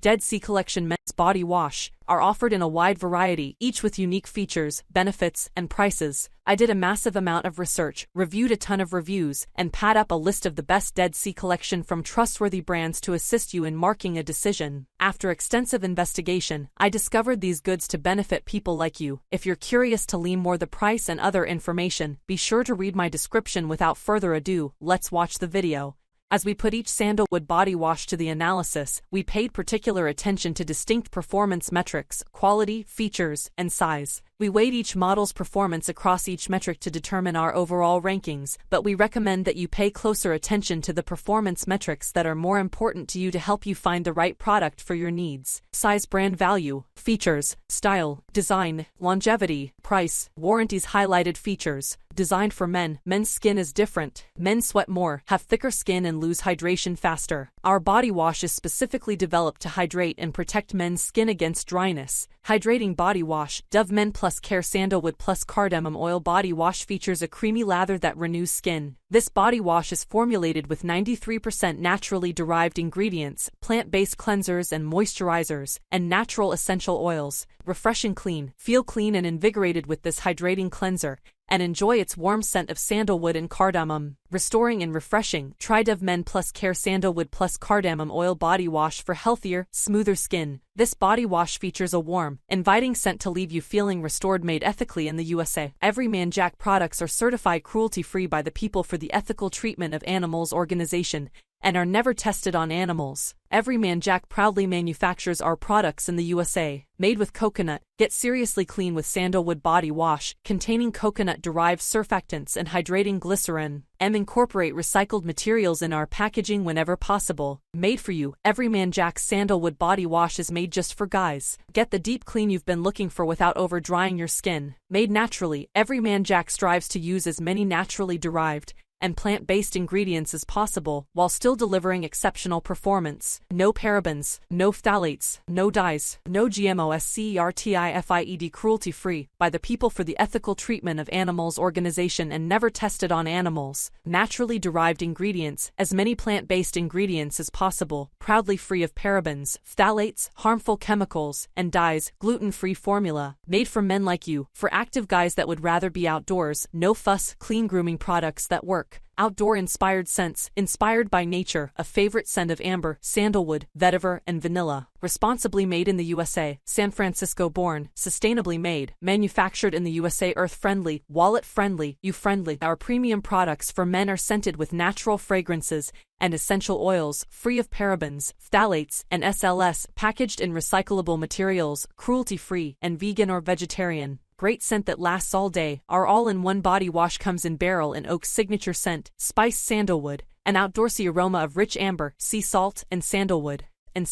Dead Sea Collection Men's Body Wash are offered in a wide variety, each with unique features, benefits, and prices. I did a massive amount of research, reviewed a ton of reviews, and pad up a list of the best Dead Sea Collection from trustworthy brands to assist you in making a decision. After extensive investigation, I discovered these goods to benefit people like you. If you're curious to learn more the price and other information, be sure to read my description. Without further ado, let's watch the video. As we put each Sandalwood body wash to the analysis, we paid particular attention to distinct performance metrics, quality, features, and size. We weighed each model's performance across each metric to determine our overall rankings, but we recommend that you pay closer attention to the performance metrics that are more important to you to help you find the right product for your needs. Size, brand value, features, style, design, longevity, price, warranties. Highlighted features. Designed for men. Men's skin is different. Men sweat more, have thicker skin, and lose hydration faster. Our body wash is specifically developed to hydrate and protect men's skin against dryness. Hydrating body wash. Dove Men Plus Care Sandalwood Plus Cardamom Oil Body Wash features a creamy lather that renews skin. This body wash is formulated with 93% naturally derived ingredients, plant-based cleansers and moisturizers, and natural essential oils. Refresh and clean. Feel clean and invigorated with this hydrating cleanser, and enjoy its warm scent of sandalwood and cardamom. Restoring and refreshing. Try Dove Men Plus Care Sandalwood Plus Cardamom Oil Body Wash for healthier, smoother skin. This body wash features a warm, inviting scent to leave you feeling restored. Made ethically in the USA. Everyman Jack products are certified cruelty-free by the People for the Ethical Treatment of Animals organization and are never tested on animals. Everyman Jack proudly manufactures our products in the USA. Made with coconut. Get seriously clean with Sandalwood body wash, containing coconut-derived surfactants and hydrating glycerin. Incorporate recycled materials in our packaging whenever possible. Made for you, Everyman Jack's Sandalwood body wash is made just for guys. Get the deep clean you've been looking for without over-drying your skin. Made naturally, Everyman Jack strives to use as many naturally derived and plant-based ingredients as possible, while still delivering exceptional performance. No parabens, no phthalates, no dyes, no GMOs. Certified cruelty-free by the People for the Ethical Treatment of Animals organization and never tested on animals. Naturally derived ingredients, as many plant-based ingredients as possible, proudly free of parabens, phthalates, harmful chemicals, and dyes. Gluten-free formula, made for men like you, for active guys that would rather be outdoors. No fuss, clean grooming products that work. Outdoor-inspired scents, inspired by nature, a favorite scent of amber, sandalwood, vetiver, and vanilla. Responsibly made in the USA, San Francisco born, sustainably made, manufactured in the USA. Earth-friendly, wallet-friendly, you-friendly. Our premium products for men are scented with natural fragrances and essential oils, free of parabens, phthalates, and SLS, packaged in recyclable materials, cruelty-free, and vegan or vegetarian. Great scent that lasts all day. Our all-in-one body wash comes in barrel and oak signature scent, spiced sandalwood, an outdoorsy aroma of rich amber, sea salt, and sandalwood. Thank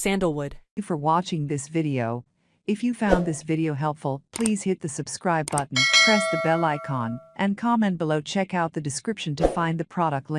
you for watching this video. If you found this video helpful, please hit the subscribe button, press the bell icon, and comment below. Check out the description to find the product link.